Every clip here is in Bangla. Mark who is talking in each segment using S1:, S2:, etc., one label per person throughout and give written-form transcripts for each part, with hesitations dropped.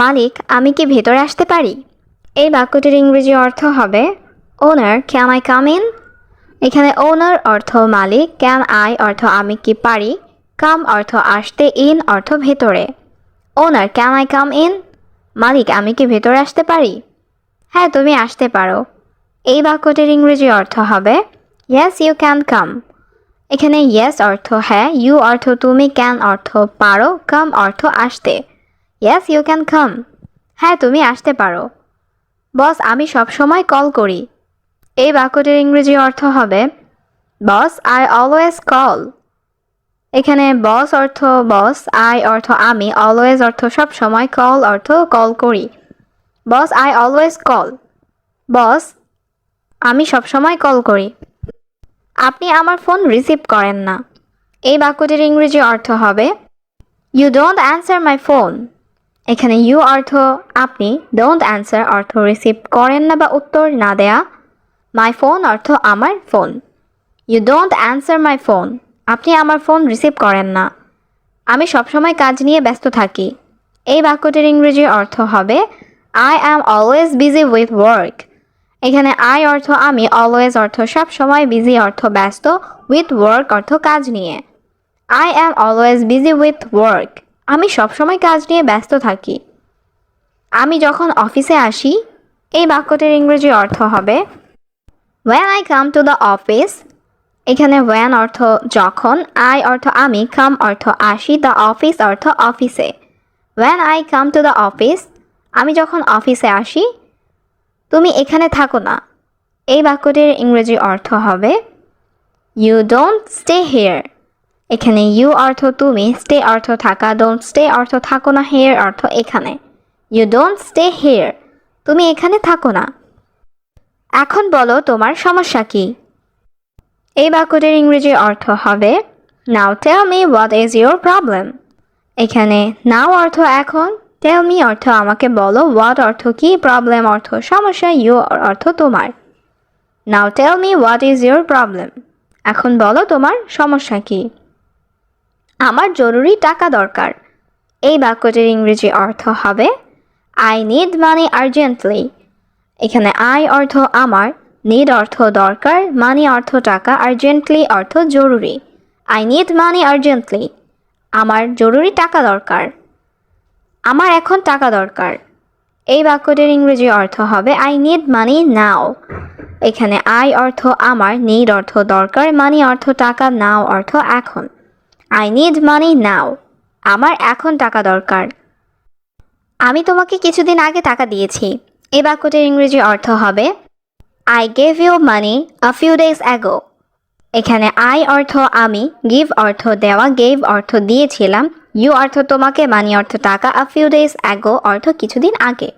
S1: মালিক, আমি কি ভেতরে আসতে পারি? এই বাক্যটির ইংরেজি অর্থ হবে ওনার, ক্যান আই কাম ইন? এখানে ওনার অর্থ মালিক, ক্যান আই অর্থ আমি কি পারি, কাম অর্থ আসতে, ইন অর্থ ভেতরে। ওনার, ক্যান আই কাম ইন? মালিক, আমি কি ভেতরে আসতে পারি? হ্যাঁ, তুমি আসতে পারো। এই বাক্যটির ইংরেজি অর্থ হবে ইয়েস ইউ ক্যান কাম। এখানে ইয়েস অর্থ হ্যাঁ, ইউ অর্থ তুমি, ক্যান অর্থ পারো, কাম অর্থ আসতে। Yes you can come. হ্যাঁ, তুমি আসতে পারো। বস, আমি সবসময় কল করি। এই বাক্যটির ইংরেজি অর্থ হবে বস, আই অলওয়েজ কল। এখানে বস অর্থ বস, আই অর্থ আমি, অলওয়েজ অর্থ সবসময়, কল অর্থ কল করি। বস, আই অলওয়েজ কল। বস, আমি সবসময় কল করি। আপনি আমার ফোন রিসিভ করেন না। এই বাক্যটির ইংরেজি অর্থ হবে you don't answer my phone. এখানে ইউ অর্থ আপনি, ডোন্ট অ্যান্সার অর্থ রিসিভ করেন না বা উত্তর না দেয়া, মাই ফোন অর্থ আমার ফোন। You don't answer my phone, আপনি আমার ফোন রিসিভ করেন না। আমি সবসময় কাজ নিয়ে ব্যস্ত থাকি। এই বাক্যটির ইংরেজি অর্থ হবে I am always busy with work. এখানে আই অর্থ আমি, অলওয়েজ অর্থ সবসময়, বিজি অর্থ ব্যস্ত, উইথ ওয়ার্ক অর্থ কাজ নিয়ে। I am always busy with work, আমি সবসময় কাজ নিয়ে ব্যস্ত থাকি। আমি যখন অফিসে আসি। এই বাক্যটির ইংরেজি অর্থ হবে when I come to the office। এখানে when অর্থ যখন, I অর্থ আমি, come অর্থ আসি, the office অর্থ অফিসে। when I come to the office, আমি যখন অফিসে আসি। তুমি এখানে থাকো না। এই বাক্যটির ইংরেজি অর্থ হবে you don't stay here। এখানে you অর্থ তুমি, stay অর্থ থাকা, don't stay অর্থ থাকো না, here অর্থ এখানে। you don't stay here, তুমি এখানে থাকো না। এখন বলো তোমার সমস্যা কি? এই বাক্যটির ইংরেজি অর্থ হবে now tell me what is your problem. এখানে নাও অর্থ এখন, টেল মি অর্থ আমাকে বলো, হোয়াট অর্থ কি, প্রবলেম অর্থ সমস্যা, ইউ অর্থ তোমার। Now tell me what is your problem, এখন বলো তোমার সমস্যা কি? আমার জরুরি টাকা দরকার। এই বাক্যটির ইংরেজি অর্থ হবে আই নিড মানি আর্জেন্টলি। এখানে আই অর্থ আমার, নিড অর্থ দরকার, মানি অর্থ টাকা, আর্জেন্টলি অর্থ জরুরি। আই নিড মানি আর্জেন্টলি, আমার জরুরি টাকা দরকার। আমার এখন টাকা দরকার। এই বাক্যটির ইংরেজি অর্থ হবে আই নিড মানি নাও। এখানে আই অর্থ আমার, নিড অর্থ দরকার, মানি অর্থ টাকা, নাও অর্থ এখন। আই নিড মানি নাও, আমার এখন টাকা দরকার। আমি তোমাকে কিছুদিন আগে টাকা দিয়েছি। এই বাক্যটির ইংরেজি অর্থ হবে I gave you money a few days ago। এখানে I অর্থ আমি, give অর্থ দেওয়া, gave অর্থ দিয়েছিলাম, you অর্থ তোমাকে, money অর্থ টাকা, a few days ago অর্থ কিছুদিন আগে।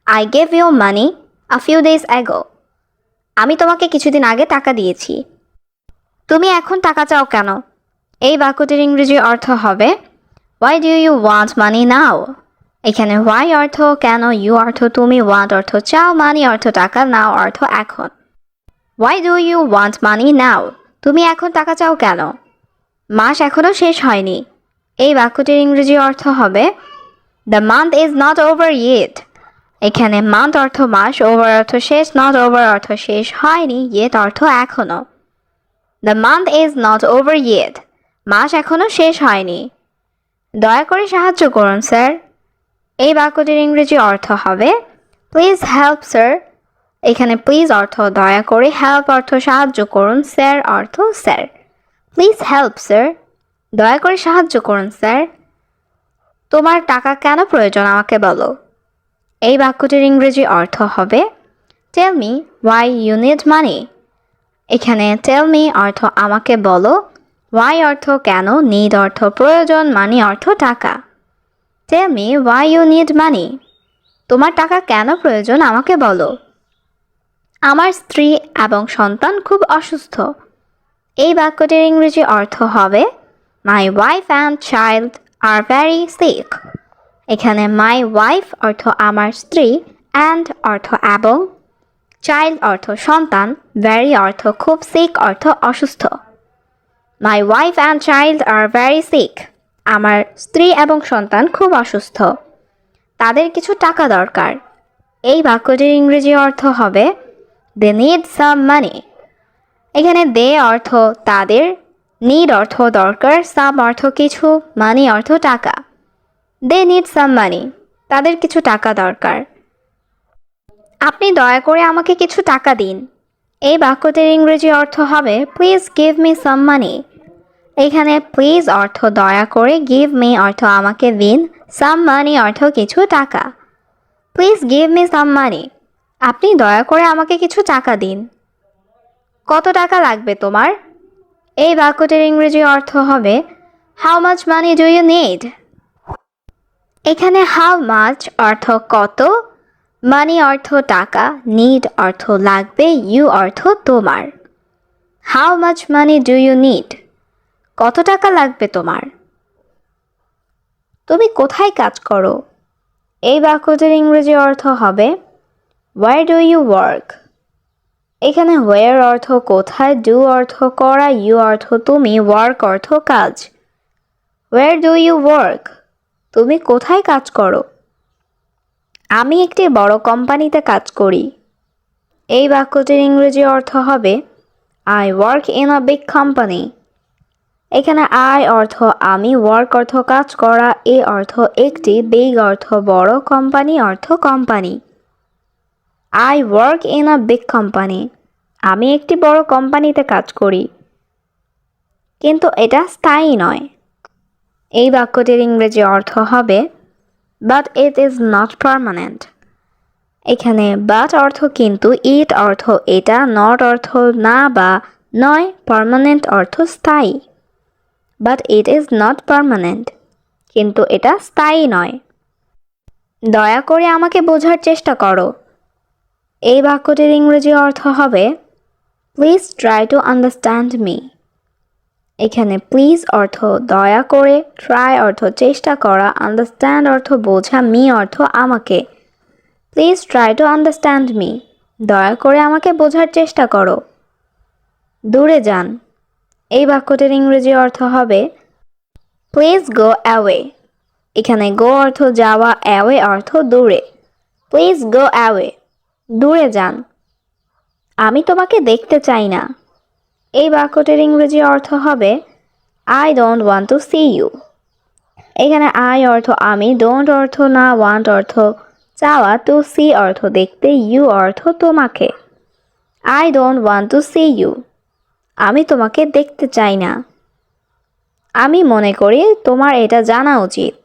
S1: I gave you money a few days ago, আমি তোমাকে কিছুদিন আগে টাকা দিয়েছি। তুমি এখন টাকা চাও কেন? এই বাক্যটির ইংরেজি অর্থ হবে Why do you want money now? এখানে why অর্থ কেন, you অর্থ তুমি, want অর্থ চাও, money অর্থ টাকা, now অর্থ এখন। Why do you want money now? তুমি এখন টাকা চাও কেন? মাস এখনো শেষ হয়নি। এই বাক্যটির ইংরেজি অর্থ হবে The month is not over yet। এখানে month অর্থ মাস, over অর্থ শেষ, not over অর্থ শেষ হয়নি, yet অর্থ এখনো। The month is not over yet, মাস এখনো শেষ হয়নি। দয়া করে সাহায্য করুন স্যার। এই বাক্যটির ইংরেজি অর্থ হবে প্লিজ হেল্প স্যার। এখানে প্লিজ অর্থ দয়া করে, হেল্প অর্থ সাহায্য করুন, স্যার অর্থ স্যার। প্লিজ হেল্প স্যার, দয়া করে সাহায্য করুন স্যার। তোমার টাকা কেন প্রয়োজন আমাকে বলো। এই বাক্যটির ইংরেজি অর্থ হবে tell me why you need money. এখানে টেল মি অর্থ আমাকে বলো, ওয়াই অর্থ কেন, নিড অর্থ প্রয়োজন, মানি অর্থ টাকা। Tell me why you need money, তোমার টাকা কেন প্রয়োজন আমাকে বলো। আমার স্ত্রী এবং সন্তান খুব অসুস্থ। এই বাক্যটির ইংরেজি অর্থ হবে my wife and child are very sick. এখানে মাই ওয়াইফ অর্থ আমার স্ত্রী, অ্যান্ড অর্থ এবং, চাইল্ড অর্থ সন্তান, ভেরি অর্থ খুব, সিক অর্থ অসুস্থ। My wife and child are very sick, আমার স্ত্রী এবং সন্তান খুব অসুস্থ। তাদের কিছু টাকা দরকার। এই বাক্যটির ইংরেজি অর্থ হবে দে নিড সাম মানি। এখানে দে অর্থ তাদের, নিড অর্থ দরকার, সাম অর্থ কিছু, মানি অর্থ টাকা। দে নিড সাম মানি, তাদের কিছু টাকা দরকার। আপনি দয়া করে আমাকে কিছু টাকা দিন। এই বাক্যটির ইংরেজি অর্থ হবে প্লিজ গিভ মি সাম মানি। এখানে প্লিজ অর্থ দয়া করে, গিভ মি অর্থ আমাকে দিন, সাম মানি অর্থ কিছু টাকা। প্লিজ গিভ মি সাম মানি, আপনি দয়া করে আমাকে কিছু টাকা দিন। কত টাকা লাগবে তোমার? এই বাক্যটির ইংরেজি অর্থ হবে how much money do you need. এখানে হাউ মাচ অর্থ কত, মানি অর্থ টাকা, নিড অর্থ লাগবে, ইউ অর্থ তোমার। How much money do you need, কত টাকা লাগবে তোমার? তুমি কোথায় কাজ করো? এই বাক্যটির ইংরেজি অর্থ হবে ওয়্যার ডু ইউ ওয়ার্ক। এখানে ওয়্যার অর্থ কোথায়, ডু অর্থ করা, ইউ অর্থ তুমি, ওয়ার্ক অর্থ কাজ। ওয়্যার ডু ইউ ওয়ার্ক, তুমি কোথায় কাজ করো? আমি একটি বড় কোম্পানিতে কাজ করি। এই বাক্যটির ইংরেজি অর্থ হবে I work in a big company. এখানে আই অর্থ আমি, ওয়ার্ক অর্থ কাজ করা, এ অর্থ একটি, বিগ অর্থ বড়, কোম্পানি অর্থ company. I work in a big company, আমি একটি বড় কোম্পানিতে কাজ করি। কিন্তু এটা স্থায়ী নয়। এই বাক্যটির ইংরেজি অর্থ হবে but it is not permanent. এখানে বাট অর্থ কিন্তু, ইট অর্থ এটা, নট অর্থ না বা নয়, পার্মানেন্ট অর্থ স্থায়ী। But it is not permanent, কিন্তু এটা স্থায়ী নয়। দয়া করে আমাকে বোঝার চেষ্টা করো। এই বাক্যটির ইংরেজি অর্থ হবে please try to understand me. এখানে প্লিজ অর্থ দয়া করে, ট্রাই অর্থ চেষ্টা করা, আন্ডারস্ট্যান্ড অর্থ বোঝা, মি অর্থ আমাকে। Please try to understand me, দয়া করে আমাকে বোঝার চেষ্টা করো। দূরে যান। এই বাক্যটির ইংরেজি অর্থ হবে প্লিজ গো অ্যাওয়ে। এখানে গো অর্থ যাওয়া, অ্যাওয়ে অর্থ দূরে। প্লিজ গো অ্যাওয়ে, দূরে যান। আমি তোমাকে দেখতে চাই না। এই বাক্যটির ইংরেজি অর্থ হবে I don't want to see you. এখানে আই অর্থ আমি, ডোন্ট অর্থ না, ওয়ান্ট অর্থ চাওয়া, টু সি অর্থ দেখতে, ইউ অর্থ তোমাকে। I don't want to see you, আমি তোমাকে দেখতে চাই না। আমি মনে করি তোমার এটা জানা উচিত।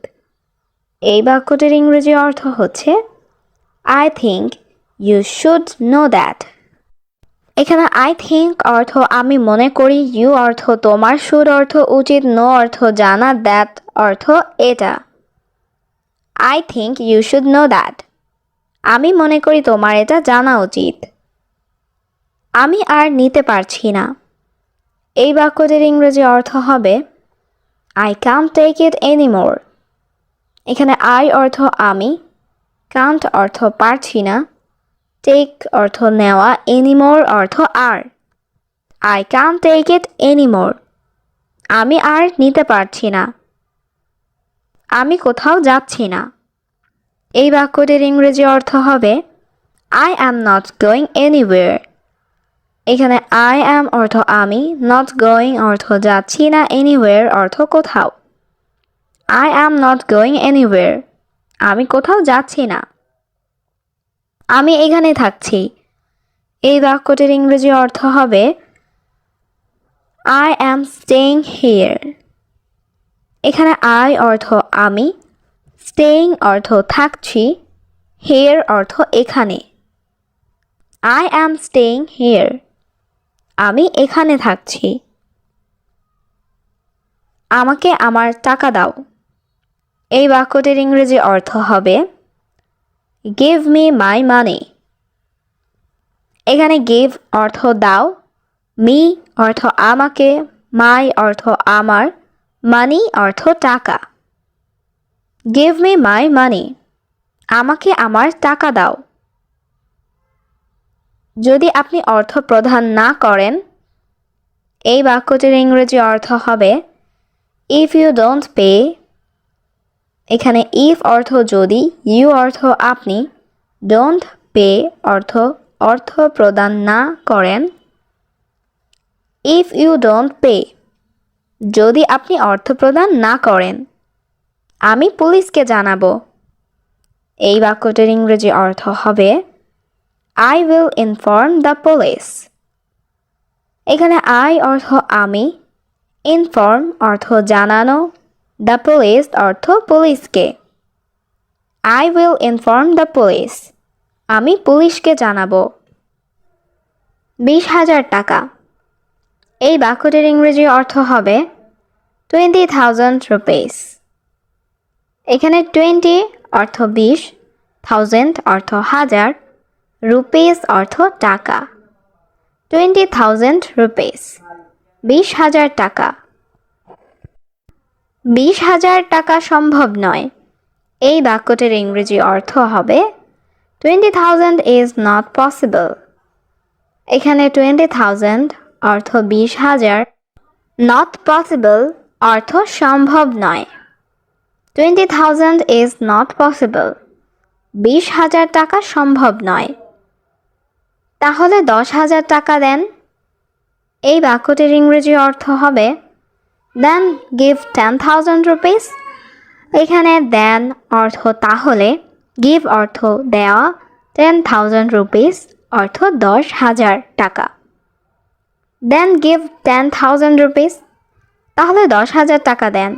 S1: এই বাক্যটির ইংরেজি অর্থ হচ্ছে I think you should know that. এখানে আই থিঙ্ক অর্থ আমি মনে করি, ইউ অর্থ তোমার, শুড অর্থ উচিত, নো অর্থ জানা, দ্যাট অর্থ এটা। I think you should know that, আমি মনে করি তোমার এটা জানা উচিত। আমি আর নিতে পারছি না। এই বাক্যটির ইংরেজি অর্থ হবে I can't take it anymore. এখানে আই অর্থ আমি, কান্ট অর্থ পারছি না, টেক অর্থ নেওয়া, এনিমোর অর্থ আর। I can't take it anymore, আমি আর নিতে পারছি না। আমি কোথাও যাচ্ছি না। এই বাক্যটির ইংরেজি অর্থ হবে আই অ্যাম নট গোয়িং এনিওয়েয়ার। এখানে আই অ্যাম অর্থ আমি, নট গোয়িং অর্থ যাচ্ছি না, এনিওয়েয়ার অর্থ কোথাও। আই অ্যাম নট গোয়িং এনিওয়েয়ার, আমি কোথাও যাচ্ছি না। আমি এখানে থাকছি। এই বাক্যটির ইংরেজি অর্থ হবে আই অ্যাম স্টেইং হিয়ার। এখানে আই অর্থ আমি, স্টেইং অর্থ থাকছি, হিয়ার অর্থ এখানে। আই অ্যাম স্টেইং হিয়ার, আমি এখানে থাকছি। আমাকে আমার টাকা দাও। এই বাক্যটির ইংরেজি অর্থ হবে গিভ মি মাই মানি। এখানে গিভ অর্থ দাও, মি অর্থ আমাকে, মাই অর্থ আমার, মানি অর্থ টাকা। গিভ মি মাই মানি, আমাকে আমার টাকা দাও। যদি আপনি অর্থ প্রদান না করেন, এই বাক্যটির ইংরেজি অর্থ হবে ইফ ইউ ডোন্ট পে এখানে ইফ অর্থ যদি, ইউ অর্থ আপনি, ডোন্ট পে অর্থ প্রদান না করেন। ইফ ইউ ডোন্ট পে, যদি আপনি অর্থ প্রদান না করেন। আমি পুলিশকে জানাবো। এই বাক্যটির ইংরেজি অর্থ হবে I will inform the police। এখানে I অর্থ আমি, ইনফর্ম অর্থ জানানো, দ্য পুলিশ অর্থ পুলিশকে। I will inform the police, আমি পুলিশকে জানাবো। 20,000 টাকা। এই বাক্যটির ইংরেজি অর্থ হবে 20,000 rupees। এখানে 20 অর্থ 20, 1000 অর্থ হাজার, রুপিস অর্থ টাকা। 20,000 rupees, 20,000 টাকা। 20,000 টাকা সম্ভব নয়। এই বাক্যটির ইংরেজি অর্থ হবে 20,000 is not possible। এখানে 20,000 অর্থ 20,000, not possible অর্থ সম্ভব নয়। 20,000 is not possible, 20,000 টাকা সম্ভব নয়। তাহলে 10,000 টাকা দেন। এই বাক্যটির ইংরেজি অর্থ হবে Then give 10,000 rupees। এখানে দেন অর্থ তাহলে, give অর্থ দেওয়া, 10,000 rupees অর্থ 10,000 টাকা। Then give 10,000 rupees, তাহলে 10,000 টাকা দেন।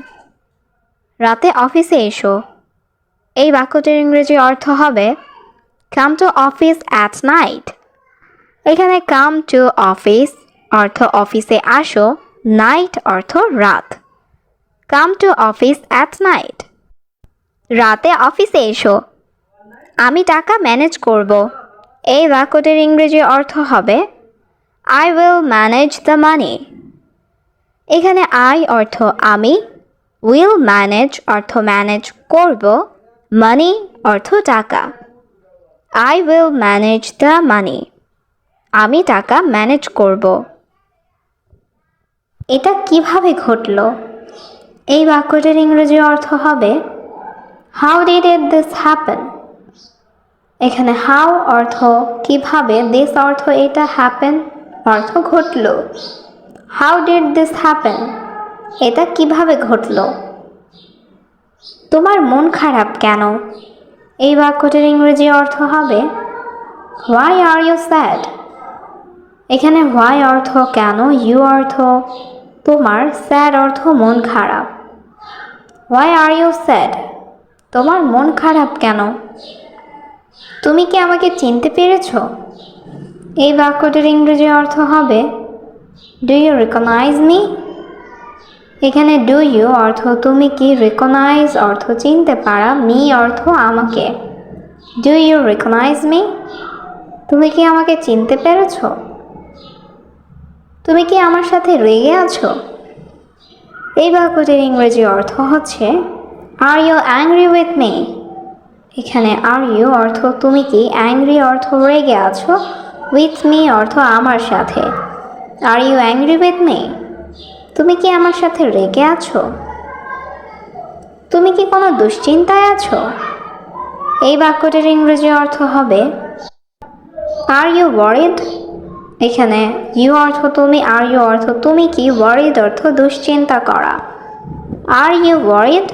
S1: রাতে অফিসে এসো। এই বাক্যটির ইংরেজি অর্থ হবে Come to office at night। এখানে come to office অর্থ অফিসে আসো, নাইট অর্থ রাত। Come to office at night, রাতে অফিসে এসো। আমি টাকা ম্যানেজ করব। এই বাক্যটির ইংরেজি অর্থ হবে I will manage the money। এখানে I অর্থ আমি, will manage অর্থ ম্যানেজ করব, money অর্থ টাকা। I will manage the money, আমি টাকা ম্যানেজ করব। এটা কিভাবে ঘটল? এই বাক্যটির ইংরেজি অর্থ হবে How did this happen? এখানে how অর্থ কিভাবে, this অর্থ এটা, happen অর্থ ঘটল। How did this happen? এটা কিভাবে ঘটল? তোমার মন খারাপ কেন? এই বাক্যটির ইংরেজি অর্থ হবে Why are you sad? এখানে why অর্থ কেন, you অর্থ তোমার, sad অর্থ মন খারাপ। Why are you sad? তোমার মন খারাপ কেন? তুমি কি আমাকে চিনতে পেরেছ? এই বাক্যটির ইংরেজি অর্থ হবে Do you recognize me? এখানে do you অর্থ তুমি কি, recognize অর্থ চিনতে পারা, me অর্থ আমাকে। Do you recognize me? তুমি কি আমাকে চিনতে পেরেছ? তুমি কি আমার সাথে রেগে আছো? এই বাক্যটির ইংরেজি অর্থ হচ্ছে Are you angry with me? এখানে are you অর্থ তুমি কি, angry অর্থ রেগে আছো, with me অর্থ আমার সাথে। Are you angry with me? তুমি কি আমার সাথে রেগে আছো? তুমি কি কোনো দুশ্চিন্তায় আছো? এই বাক্যটির ইংরেজি অর্থ হবে Are you worried? এখানে you অর্থ তুমি, are you অর্থ তুমি কি, worried অর্থ দুশ্চিন্তা করা। Are you worried?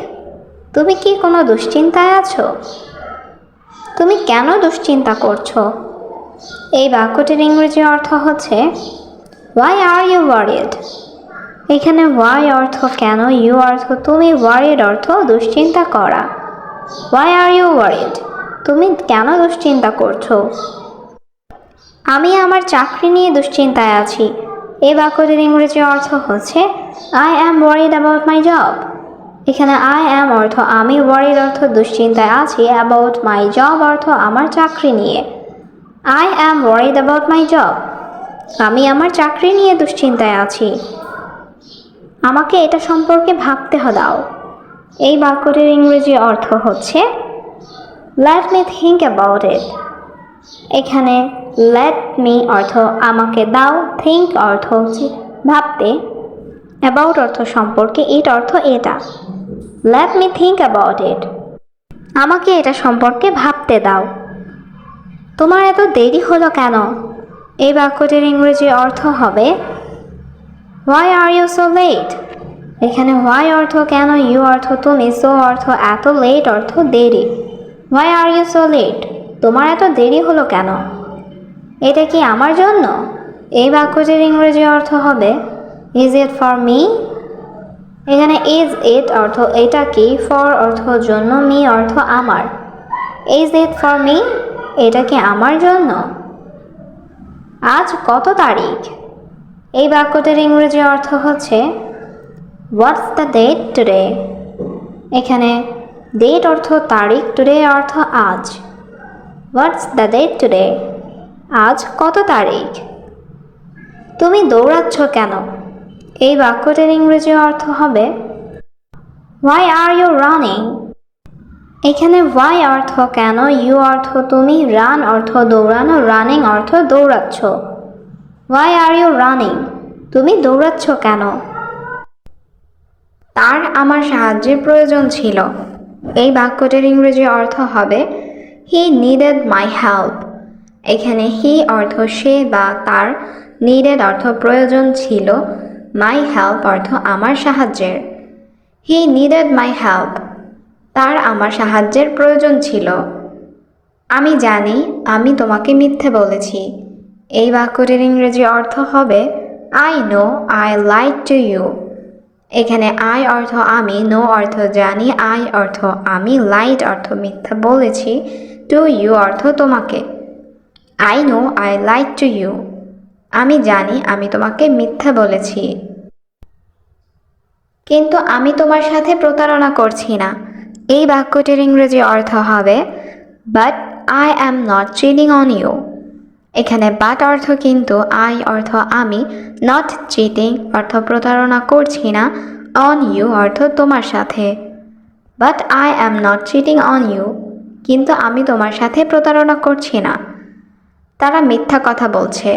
S1: তুমি কি কোনো দুশ্চিন্তায় আছো? তুমি কেন দুশ্চিন্তা করছো? এই বাক্যটির ইংরেজি অর্থ হচ্ছে Why are you worried? এখানে why অর্থ কেন, you অর্থ তুমি, worried অর্থ দুশ্চিন্তা করা। Why are you worried? তুমি কেন দুশ্চিন্তা করছো? আমি আমার চাকরি নিয়ে দুশ্চিন্তায় আছি। এই বাক্যটির ইংরেজি অর্থ হচ্ছে I am worried about my job। এখানে I am অর্থ আমি, worried অর্থ দুশ্চিন্তায় আছি, about my job অর্থ আমার চাকরি নিয়ে। I am worried about my job, আমি আমার চাকরি নিয়ে দুশ্চিন্তায় আছি। আমাকে এটা সম্পর্কে ভাবতে দাও। এই বাক্যটির ইংরেজি অর্থ হচ্ছে Let me think about it। এখানে let me অর্থ আমাকে দাও, think অর্থ ভাবতে, about অর্থ সম্পর্কে, it অর্থ এটা। Let me think about it. আমাকে এটা সম্পর্কে ভাবতে দাও। তোমার এত দেরি হলো কেন? এই বাক্যটির ইংরেজি অর্থ হবে why are you so late. এখানে হোয়াই অর্থ কেন, ইউ অর্থ তুমি, সো অর্থ এত, লেট অর্থ দেরি। Why are you so late, তোমার এত দেরি হলো কেন? এটা কি আমার জন্য? এই বাক্যটির ইংরেজি অর্থ হবে ইজ ইট ফর মি। এখানে ইজ ইট অর্থ এটা কি, ফর অর্থ জন্য, মি অর্থ আমার। ইজ ইট ফর মি, এটা কি আমার জন্য? আজ কত তারিখ? এই বাক্যটির ইংরেজি অর্থ হচ্ছে হোয়াটস দ্য ডেট টুডে। এখানে ডেট অর্থ তারিখ, টুডে অর্থ আজ। হোয়াটস দ্য ডেট টুডে, আজ কত তারিখ? তুমি দৌড়াচ্ছ কেন? এই বাক্যটির ইংরেজি অর্থ হবে হোয়াই আর ইউ রানিং। এখানে হোয়াই অর্থ কেন, ইউ অর্থ তুমি, রান অর্থ দৌড়ানো, রানিং অর্থ দৌড়াচ্ছ। হোয়াই আর ইউ রানিং, তুমি দৌড়াচ্ছ কেন? তার আমার সাহায্যের প্রয়োজন ছিল। এই বাক্যটির ইংরেজি অর্থ হবে হি নিডেড মাই হেল্প। এখানে হি অর্থ সে বা তার, নিডেড অর্থ প্রয়োজন ছিল, মাই হেল্প অর্থ আমার সাহায্যের। হি নিডেড মাই হেল্প, তার আমার সাহায্যের প্রয়োজন ছিল। আমি জানি আমি তোমাকে মিথ্যে বলেছি। এই বাক্যটির ইংরেজি অর্থ হবে I know I lied to you. এখানে আই অর্থ আমি, নো অর্থ জানি, আই অর্থ আমি, লাইড অর্থ মিথ্যা বলেছি, টু ইউ অর্থ তোমাকে। I know I lied to you, আমি জানি আমি তোমাকে মিথ্যা বলেছি। কিন্তু আমি তোমার সাথে প্রতারণা করছি না। এই বাক্যটির ইংরেজি অর্থ হবে but I am not cheating on you. এখানে বাট অর্থ কিন্তু, আই অর্থ আমি, নট চিটিং অর্থ প্রতারণা করছি না, অন ইউ অর্থ তোমার সাথে। But I am not cheating on you, কিন্তু আমি তোমার সাথে প্রতারণা করছি না। তারা মিথ্যা কথা বলছে।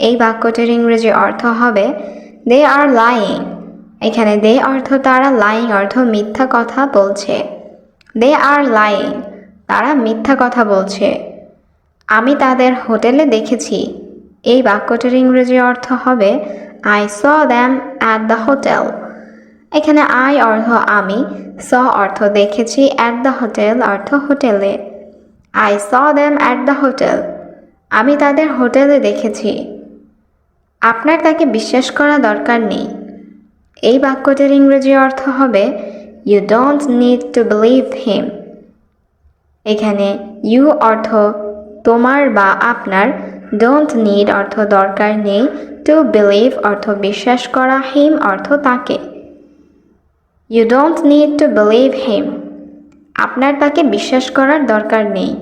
S1: এই বাক্যটির ইংরেজি অর্থ হবে দে আর লাইং। এখানে দে অর্থ তারা, লাইং অর্থ মিথ্যা কথা বলছে। দে আর লাইং, তারা মিথ্যা কথা বলছে। আমি তাদের হোটেলে দেখেছি। এই বাক্যটির ইংরেজি অর্থ হবে I saw them at the hotel. এখানে আই অর্থ আমি, স অর্থ দেখেছি, অ্যাট দ্য হোটেল অর্থ হোটেলে। I saw them at the hotel, আমি তাদের হোটেলে দেখেছি। আপনার তাকে বিশ্বাস করা দরকার নেই। এই বাক্যটির ইংরেজি অর্থ হবে you don't need to believe him. এখানে ইউ অর্থ তোমার বা আপনার, ডোন্ট নিড অর্থ দরকার নেই, টু বিলিভ অর্থ বিশ্বাস করা, হিম অর্থ তাকে। You don't need to believe him, আপনার তাকে বিশ্বাস করার দরকার নেই।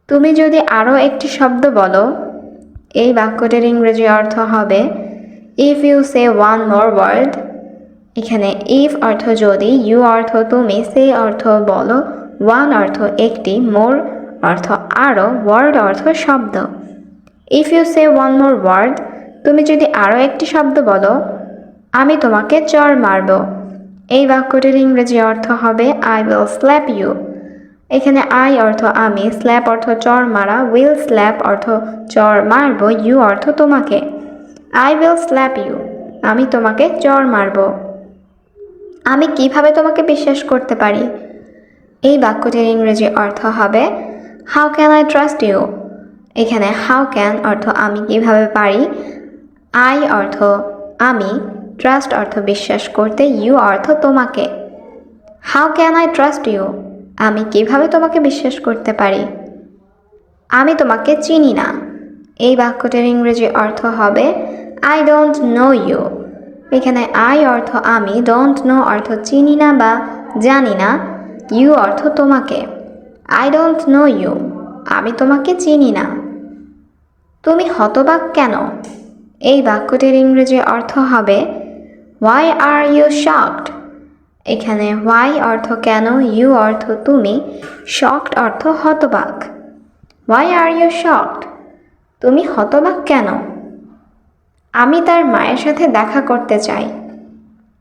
S1: তুমি যদি আরও একটি শব্দ বলো। এই বাক্যটির ইংরেজি অর্থ হবে if you say one more word. এখানে ইফ অর্থ যদি, ইউ অর্থ তুমি, সে অর্থ বলো, ওয়ান অর্থ একটি, মোর অর্থ আরও, ওয়ার্ড অর্থ শব্দ। If you say one more word, তুমি যদি আরও একটি শব্দ বলো, আমি তোমাকে চড় মারব। এই বাক্যটির ইংরেজি অর্থ হবে আই উইল স্ল্যাপ ইউ। এখানে আই অর্থ আমি, স্ল্যাপ অর্থ চড় মারা, উইল স্ল্যাপ অর্থ চড় মারব, ইউ অর্থ তোমাকে। আই উইল স্ল্যাপ ইউ, আমি তোমাকে চড় মারব। আমি কিভাবে তোমাকে বিশ্বাস করতে পারি? এই বাক্যটির ইংরেজি অর্থ হবে how can I trust you. এখানে হাউ ক্যান অর্থ আমি কিভাবে পারি, আই অর্থ আমি, ট্রাস্ট অর্থ বিশ্বাস করতে, ইউ অর্থ তোমাকে। How can I trust you, আমি কিভাবে তোমাকে বিশ্বাস করতে পারি? আমি তোমাকে চিনি না। এই বাক্যটির ইংরেজি অর্থ হবে আই ডোন্ট নো ইউ। এখানে আই অর্থ আমি, ডোন্ট নো অর্থ চিনি না বা জানি না, ইউ অর্থ তোমাকে। আই ডোন্ট নো ইউ, আমি তোমাকে চিনি না। তুমি হতবাক কেন? এই বাক্যটির ইংরেজি অর্থ হবে হোয়াই আর ইউ শকড। এখানে হোয়াই অর্থ কেন, ইউ অর্থ তুমি, শকড অর্থ হতবাক। হোয়াই আর ইউ শকড, তুমি হতবাক কেন? আমি তার মায়ের সাথে দেখা করতে চাই।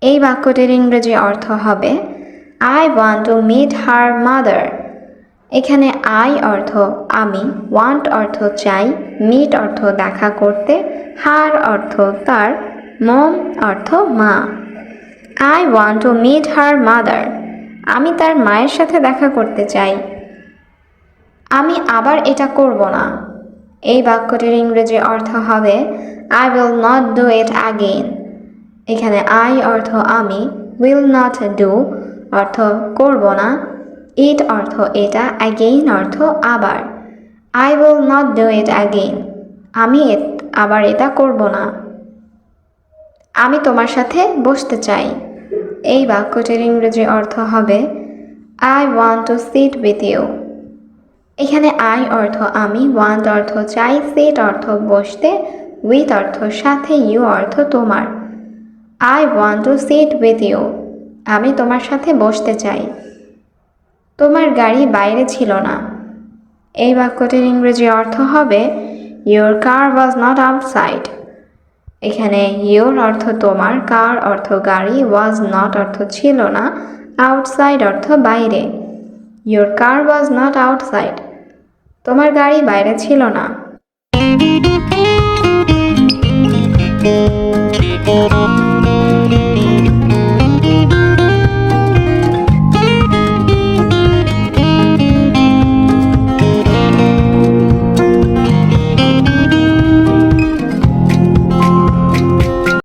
S1: এই বাক্যটির ইংরেজি অর্থ হবে I want to meet her mother. এখানে আই অর্থ আমি, ওয়ান্ট অর্থ চাই, মিট অর্থ দেখা করতে, হার অর্থ তার, মম অর্থ মা। I want to meet her mother. আমি তার মায়ের সাথে দেখা করতে চাই। আমি আবার এটা করব না। এই বাক্যটির ইংরেজি অর্থ হবে I will not do it again. এখানে আই অর্থ আমি, উইল নট ডু অর্থ করব না, ইট অর্থ এটা, অ্যাগেইন অর্থ আবার। I will not do it again. আমি আবার এটা করব না। আমি তোমার সাথে বসতে চাই। এই বাক্যটির ইংরেজি অর্থ হবে I want to sit with you. এখানে আই অর্থ আমি, ওয়ান্ট অর্থ চাই, সিট অর্থ বসতে, উইথ অর্থ সাথে, ইউ অর্থ তোমার। I want to sit with you. আমি তোমার সাথে বসতে চাই। তোমার গাড়ি বাইরে ছিল না। এই বাক্যটির ইংরেজি অর্থ হবে your car was not outside. এখানে ইয়োর অর্থ তোমার, কার অর্থ গাড়ি, ওয়াজ নট অর্থ ছিল না, আউটসাইড অর্থ বাইরে। Your car was not outside. তোমার গাড়ি বাইরে ছিল না।